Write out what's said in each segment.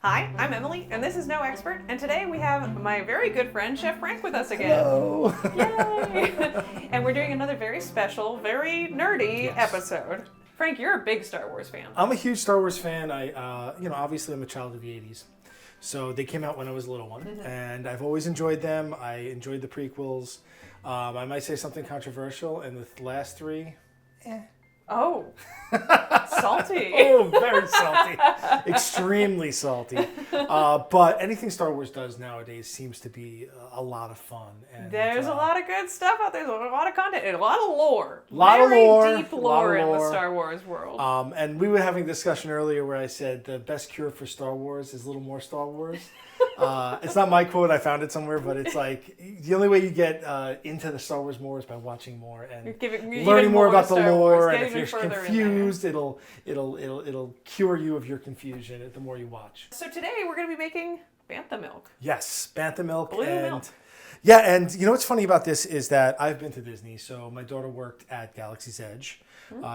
Hi, I'm Emily, and this is No Expert, and today we have my very good friend, Chef Frank, with us again. Hello! Yay! And we're doing another very special, very nerdy episode. Frank, you're a big Star Wars fan. I'm a huge Star Wars fan. Obviously I'm a child of the 80s. So they came out when I was a little one, and I've always enjoyed them. I enjoyed the prequels. I might say something controversial, and the last three, Oh, salty. Oh, very salty. Extremely salty. But anything Star Wars does nowadays seems to be a lot of fun. And, There's a lot of good stuff out there. There's a lot of content and a lot of lore. Very deep lore in the Star Wars world. And we were having a discussion earlier where I said the best cure for Star Wars is a little more Star Wars. It's not my quote, I found it somewhere, but it's like the only way you get into the Star Wars more is by watching more and learning more about the lore. And if you're confused, it'll cure you of your confusion the more you watch. So today we're going to be making Bantha milk. Yes, Bantha milk. Blue milk. Yeah, and you know what's funny about this is that I've been to Disney. So my daughter worked at Galaxy's Edge.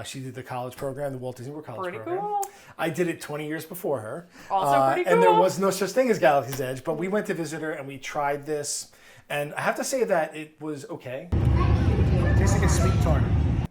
She did the college program, the Walt Disney World College program. Cool. I did it 20 years before her. Also pretty cool. And there was no such thing as Galaxy's Edge, but we went to visit her and we tried this. And I have to say that it was okay. It tastes like a sweet tart.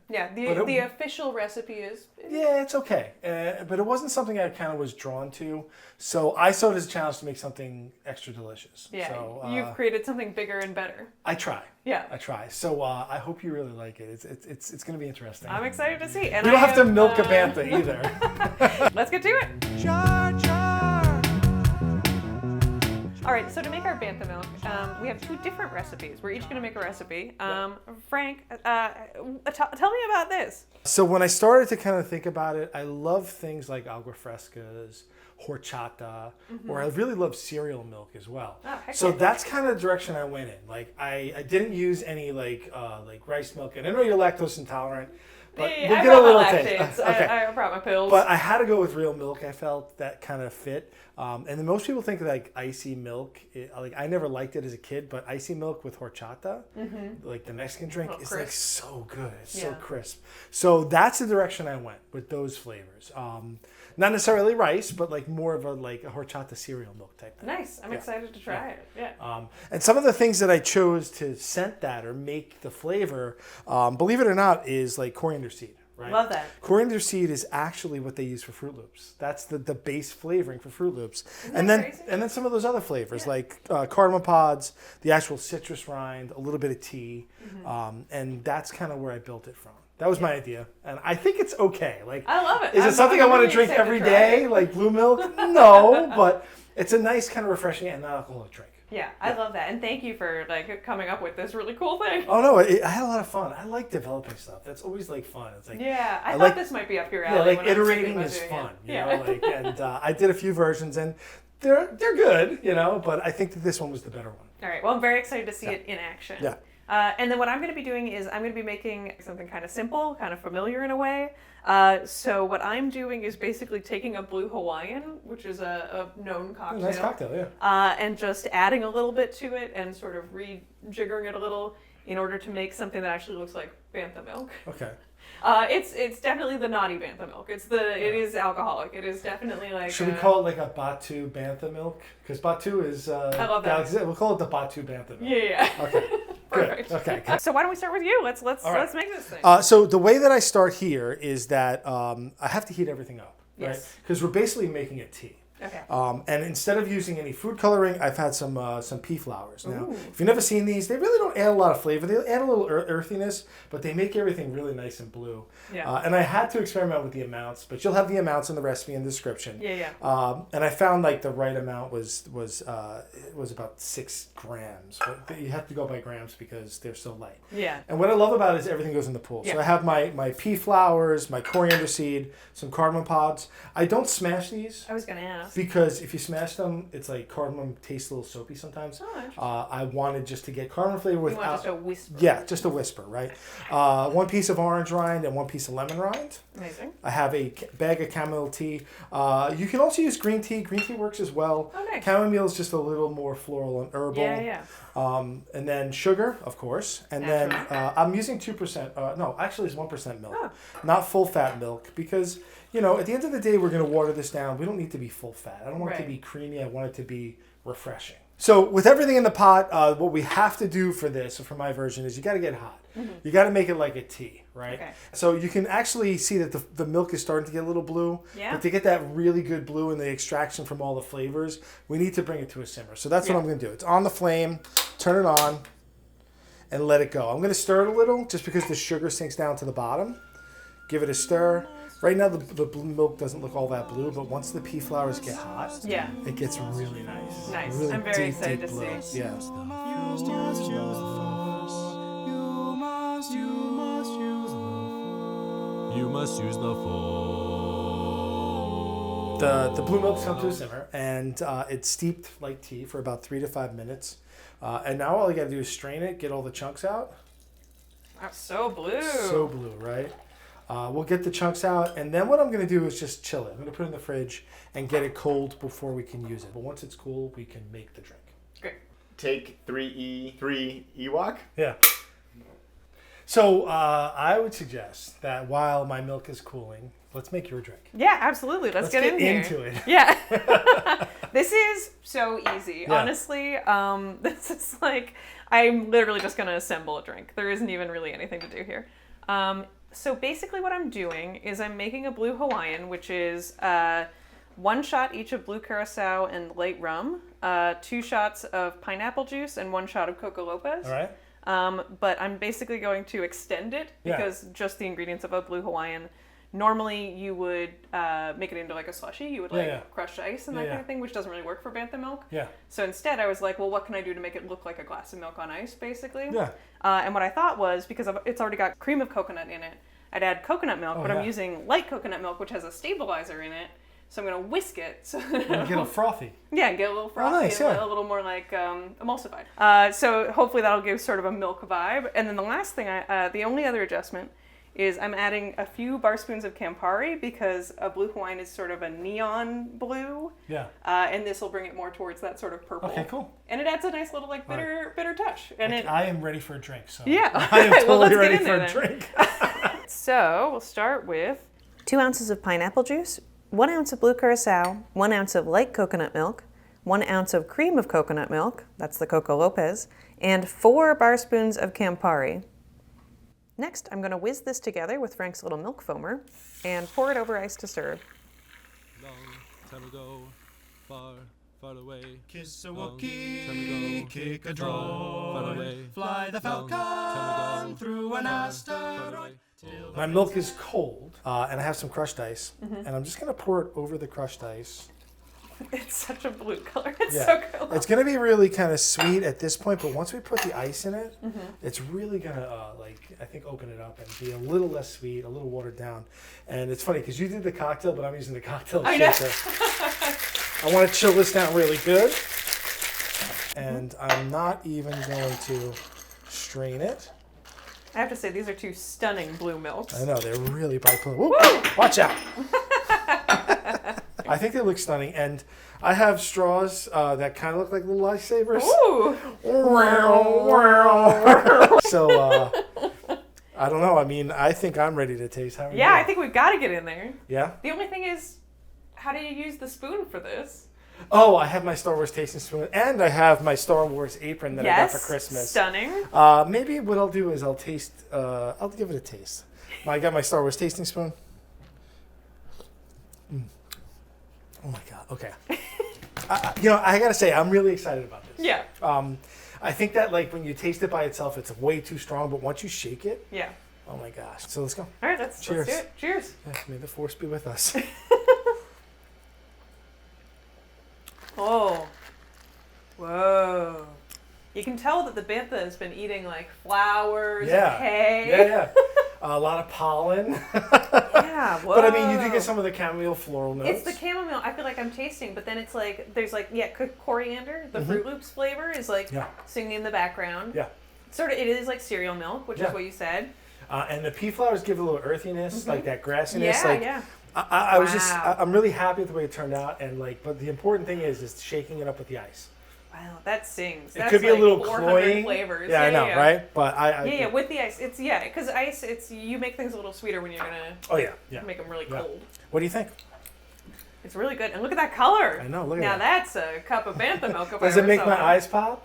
Yeah, the official recipe is... Yeah, it's okay. But it wasn't something I kind of was drawn to. So I saw it as a challenge to make something extra delicious. Yeah, so, you've created something bigger and better. I try. Yeah. I try. So I hope you really like it. It's going to be interesting. I'm excited to see. And you don't have to milk a Bantha either. Let's get to it. Jar, jar. All right, so to make our Bantha milk, we have two different recipes. We're each going to make a recipe. Frank, tell me about this. So when I started to kind of think about it, I love things like agua frescas, horchata, or I really love cereal milk as well. Oh, so that's kind of the direction I went in. Like I didn't use any like rice milk, and I know you're lactose intolerant, but we'll get a little taste. Okay. I brought my pills. But I had to go with real milk. I felt that kind of fit. And then most people think like icy milk. Like I never liked it as a kid, but icy milk with horchata, like the Mexican drink, is crisp. Like so good. It's so crisp. So that's the direction I went with those flavors. Not necessarily rice, but like more of a horchata cereal milk type thing. Nice. I'm excited to try it. Yeah. And some of the things that I chose to scent that or make the flavor, believe it or not, is like coriander seed. Right? Love that. Coriander seed is actually what they use for Fruit Loops. That's the base flavoring for Fruit Loops. Isn't that crazy? And then some of those other flavors like cardamom pods, the actual citrus rind, a little bit of tea, and that's kind of where I built it from. That was my idea, and I think it's okay. Like, I love it. Is it something I want to drink every day, like blue milk? No, but it's a nice kind of refreshing and non-alcoholic drink. Yeah, I love that, and thank you for coming up with this really cool thing. Oh no, I had a lot of fun. I like developing stuff. That's always fun. It's like I thought this might be up your alley. Yeah, like iterating is fun. You know, and I did a few versions, and they're good, you know. But I think that this one was the better one. All right. Well, I'm very excited to see it in action. Yeah. And then what I'm going to be doing is I'm going to be making something kind of simple, kind of familiar in a way. So what I'm doing is basically taking a blue Hawaiian, which is a known cocktail. Nice cocktail, yeah. And just adding a little bit to it and sort of rejiggering it a little in order to make something that actually looks like Bantha milk. Okay. It's definitely the naughty Bantha milk. It is alcoholic. It is definitely like. Should we call it like a Batu Bantha milk? Because Batu is. I love that. We'll call it the Batu Bantha milk. Yeah. Okay. Perfect. Good. Okay. So why don't we start with you? Let's make this thing. So the way that I start here is that I have to heat everything up, right? Yes. Because we're basically making a tea. Okay. And instead of using any food coloring, I've had some pea flowers. Now, Ooh. if you've never seen these, they really don't add a lot of flavor. They add a little earthiness, but they make everything really nice and blue. Yeah. And I had to experiment with the amounts, but you'll have the amounts in the recipe in the description. Yeah. And I found like the right amount was about 6 grams. But you have to go by grams because they're so light. Yeah. And what I love about it is everything goes in the pool. Yeah. So I have my pea flowers, my coriander seed, some cardamom pods. I don't smash these. I was gonna ask. Because if you smash them, it's like cardamom tastes a little soapy sometimes. Oh, interesting. I wanted just to get cardamom flavor You without. want just a whisper. Yeah, just a whisper, right? 1 piece of orange rind and 1 piece of lemon rind. Amazing. I have a bag of chamomile tea. You can also use green tea. Green tea works as well. Oh, nice. Chamomile is just a little more floral and herbal. Yeah. And then sugar, of course. And Natural. then I'm using 2%. No, actually it's 1% milk. Oh. Not full fat milk because at the end of the day, we're going to water this down. We don't need to be full fat. I don't want it to Right. be creamy. I want it to be refreshing. So with everything in the pot, what we have to do for this, or for my version, is you got to get hot. You got to make it like a tea, right? Okay. So you can actually see that the milk is starting to get a little blue. Yeah. But to get that really good blue and the extraction from all the flavors, we need to bring it to a simmer. So that's what I'm going to do. It's on the flame. Turn it on and let it go. I'm going to stir it a little just because the sugar sinks down to the bottom. Give it a stir. Right now, the blue milk doesn't look all that blue, but once the pea flours get hot, it gets really nice. Nice. Really I'm very deep, excited deep to blue. see. Yeah. You must use the force. The blue milk's come to a simmer, and it's steeped like tea for about 3 to 5 minutes. And now all you got to do is strain it, get all the chunks out. That's so blue. So blue, right? We'll get the chunks out, and then what I'm going to do is just chill it. I'm going to put it in the fridge and get it cold before we can use it. But once it's cool, we can make the drink. Great. Take 3 Ewok. Yeah. So I would suggest that while my milk is cooling, let's make your drink. Yeah, absolutely. Let's get in here. into it. Yeah. This is so easy. Yeah. Honestly, this is like, I'm literally just going to assemble a drink. There isn't even really anything to do here. So basically what I'm doing is I'm making a blue Hawaiian, which is 1 shot each of blue curacao and light rum, 2 shots of pineapple juice, and 1 shot of Coco Lopez. All right. But I'm basically going to extend it because just the ingredients of a blue Hawaiian. Normally you would make it into like a slushy. You would crush ice and that kind of thing, which doesn't really work for Bantha milk. Yeah. So instead I was like, well, what can I do to make it look like a glass of milk on ice, basically? Yeah. And what I thought was, because it's already got cream of coconut in it, I'd add coconut milk, but I'm using light coconut milk, which has a stabilizer in it. So I'm going to whisk it. So Get a frothy. yeah, get a little frothy, nice, and a little more like emulsified. So hopefully that'll give sort of a milk vibe. And then the last thing, the only other adjustment is I'm adding a few bar spoons of Campari because a blue Hawaiian is sort of a neon blue. Yeah. And this will bring it more towards that sort of purple. Okay, cool. And it adds a nice little like bitter touch. And I am ready for a drink. So Yeah. I am Well, totally let's get ready in for there a then. drink. So we'll start with 2 ounces of pineapple juice, 1 ounce of blue curacao, 1 ounce of light coconut milk, 1 ounce of cream of coconut milk, that's the Coco Lopez, and 4 bar spoons of Campari. Next, I'm going to whiz this together with Frank's Little Milk Foamer and pour it over ice to serve. Long time ago, far, far away. Kiss a Long Wookiee, time ago, kick a far droid, away. fly the Long time falcon ago, through an far asteroid. away. My milk is cold, and I have some crushed ice, Mm-hmm. and I'm just going to pour it over the crushed ice. It's such a blue color. It's Yeah. so cool. It's going to be really kind of sweet at this point, but once we put the ice in it, Mm-hmm. it's really going to, I think, open it up and be a little less sweet, a little watered down. And it's funny because you did the cocktail, but I'm using the cocktail I know. shaker. I want to chill this down really good, and I'm not even going to strain it. I have to say, these are 2 stunning blue milks. I know, they're really bright blue. Whoop, watch out. I think they look stunning, and I have straws that kind of look like little lifesavers. Ooh! So, I don't know. I mean, I think I'm ready to taste. How are you Yeah, I doing? think we've got to get in there. Yeah? The only thing is, how do you use the spoon for this? Oh, I have my Star Wars tasting spoon, and I have my Star Wars apron that I got for Christmas. Stunning. Maybe what I'll do is I'll give it a taste. I got my Star Wars tasting spoon. Oh my God. Okay. I gotta say, I'm really excited about this. Yeah. I think that like when you taste it by itself, it's way too strong, but once you shake it, Yeah. oh my gosh. So let's go. All right, let's do Cheers. it. Cheers. Yeah, may the force be with us. Oh. Whoa. You can tell that the Bantha has been eating like flowers Yeah. and hay. Yeah. A lot of pollen. Yeah, whoa. But I mean, you do get some of the chamomile floral notes. It's the chamomile I feel like I'm tasting, but then it's like, there's like, coriander, the Fruit Loops flavor is like Yeah. singing in the background. Yeah. Sort of, it is like cereal milk, which Yeah. is what you said. And the pea flowers give a little earthiness, like that grassiness. Yeah, like, yeah. I'm really happy with the way it turned out, and but the important thing is shaking it up with the ice. Wow, that sings. It That's could be a like little 400 cloying. flavors. Yeah, I know, right? But Yeah, with the ice. It's because ice. It's you make things a little sweeter when you're gonna. Oh yeah. Make them really cold. What do you think? It's really good, and look at that color. I know. Look at now that. that's a cup of Bantha milk. Does it make my eyes pop?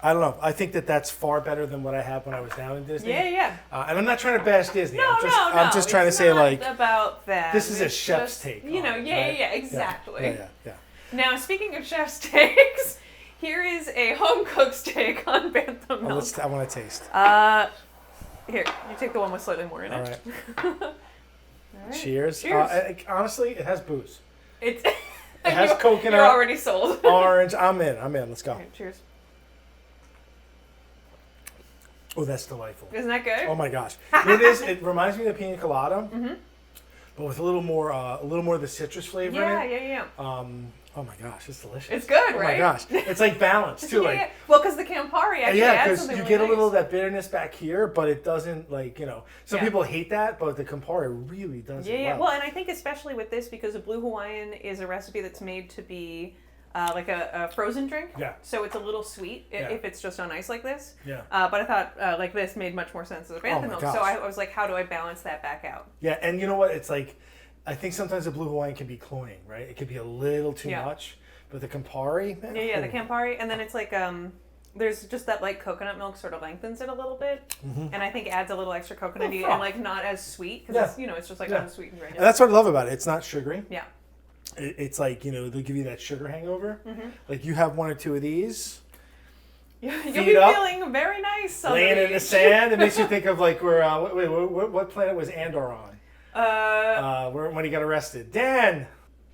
I don't know. I think that's far better than what I had when I was down in Disney. Yeah. And I'm not trying to bash Disney. No, I'm just trying to say like about that. this is a It's chef's just, take. You know, on it, yeah, right? exactly. Yeah. Now, speaking of chef's takes, here is a home cooked take on Bantha milk. I want to taste. Here, you take the one with slightly more in All it. right. All right. Cheers. Cheers. Honestly, it has booze. It has coconut. You're already sold. Orange. I'm in. Let's go. Okay, cheers. Oh, that's delightful. Isn't that good? Oh my gosh. It is. It reminds me of pina colada, but with a little more of the citrus flavor in it. Yeah. Oh my gosh, it's delicious. It's good, oh right? Oh my gosh, it's like balanced too. Yeah. Well, because the Campari actually adds because something you really get a little of nice. that bitterness back here, but it doesn't some people hate that, but the Campari really does it Yeah. well. Well, and I think especially with this because a Blue Hawaiian is a recipe that's made to be like a frozen drink. Yeah. So it's a little sweet if it's just on ice like this. Yeah. But I thought like this made much more sense as a Bantha milk. gosh. So I was like, how do I balance that back out? Yeah, and you know what? It's like, I think sometimes the Blue Hawaiian can be cloying, right? It could be a little too much. But the Campari, man. Yeah, the Campari, and then it's like there's just that like coconut milk sort of lengthens it a little bit, and I think adds a little extra coconutty and like not as sweet because it's just like unsweetened right now. And that's what I love about it. It's not sugary. Yeah. It's like they'll give you that sugar hangover. Like you have one or two of these. You'll be feeling very nice. Laying in the sand. It makes you think of like where what planet was Andor on? When he got arrested. Dan.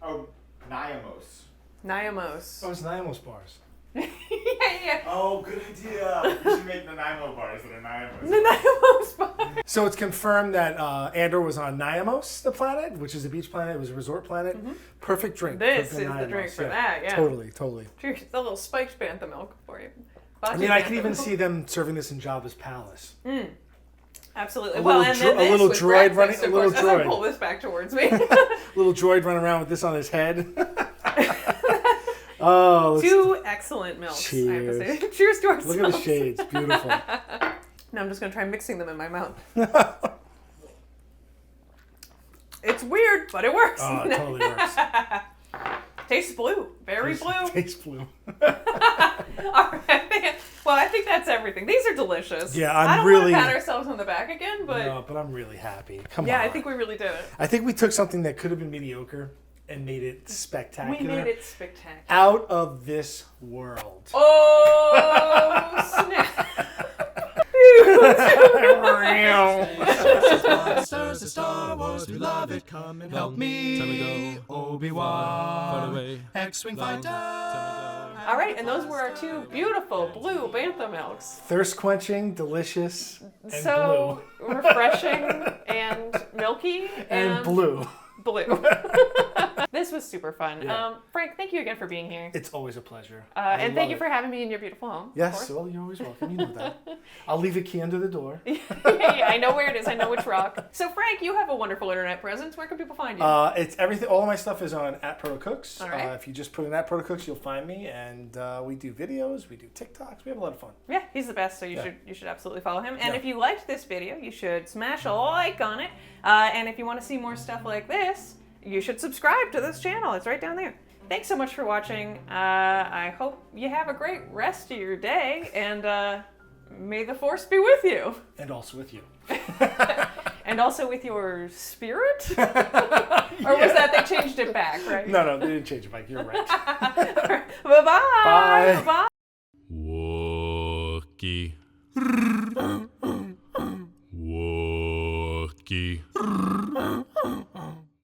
Oh, Niamos. Niamos. Oh, it's Niamos bars. yeah. Oh, good idea. We should make Nanaimo bars that are Niamos. The Niamos bar. So it's confirmed that Andor was on Niamos, the planet, which is a beach planet. It was a resort planet. Perfect drink. This for is the Niamos. drink for that, yeah. Totally. Cheers. It's a little spiked Bantha milk for you. I mean, I could even see them serving this in Jabba's palace. Absolutely. A Well, little and then this little with droid breakfast, running- of a little course, as I droid. pull this back towards me. Little droid running around with this on his head. Oh, Two excellent milks, I have to say. Cheers to ourselves. look at the shades. Beautiful. Now I'm just going to try mixing them in my mouth. It's weird, but it works. Oh, it totally works. Tastes blue. Very blue. Tastes blue. All right. Well, I think that's everything. These are delicious. Yeah, I I'm don't really. want to pat ourselves on the back again, but No, but I'm really happy. Come on. yeah, I think we really did it. I think we took something that could have been mediocre and made it spectacular. We made it spectacular. Out of this world. Oh, snap. Monsters of Star Wars, we love it. Come and help me. Time to go. Obi-Wan. Far away. X-Wing fighter. All right, and those were our two beautiful blue Bantha milks. Thirst quenching, delicious, and So refreshing and milky blue. And blue. Blue. This was super fun. Yeah. Frank, thank you again for being here. It's always a pleasure. And thank you for having me in your beautiful home. Yes, well, you're always welcome. You know that. I'll leave a key under the door. Yeah, I know where it is. I know which rock. So, Frank, you have a wonderful internet presence. Where can people find you? It's everything. All of my stuff is on @ProtoCooks. All right. If you just put in @ProtoCooks, you'll find me, and we do videos, we do TikToks, we have a lot of fun. Yeah, he's the best, so you should absolutely follow him. And Yeah. if you liked this video, you should smash a like on it. And if you want to see more stuff like this, you should subscribe to this channel. It's right down there. Thanks so much for watching. I hope you have a great rest of your day, and may the Force be with you. And also with you. And also with your spirit? Or was that they changed it back, right? No, they didn't change it, Mike. You're right. Bye-bye. Bye. Bye. Wookie. Wookie.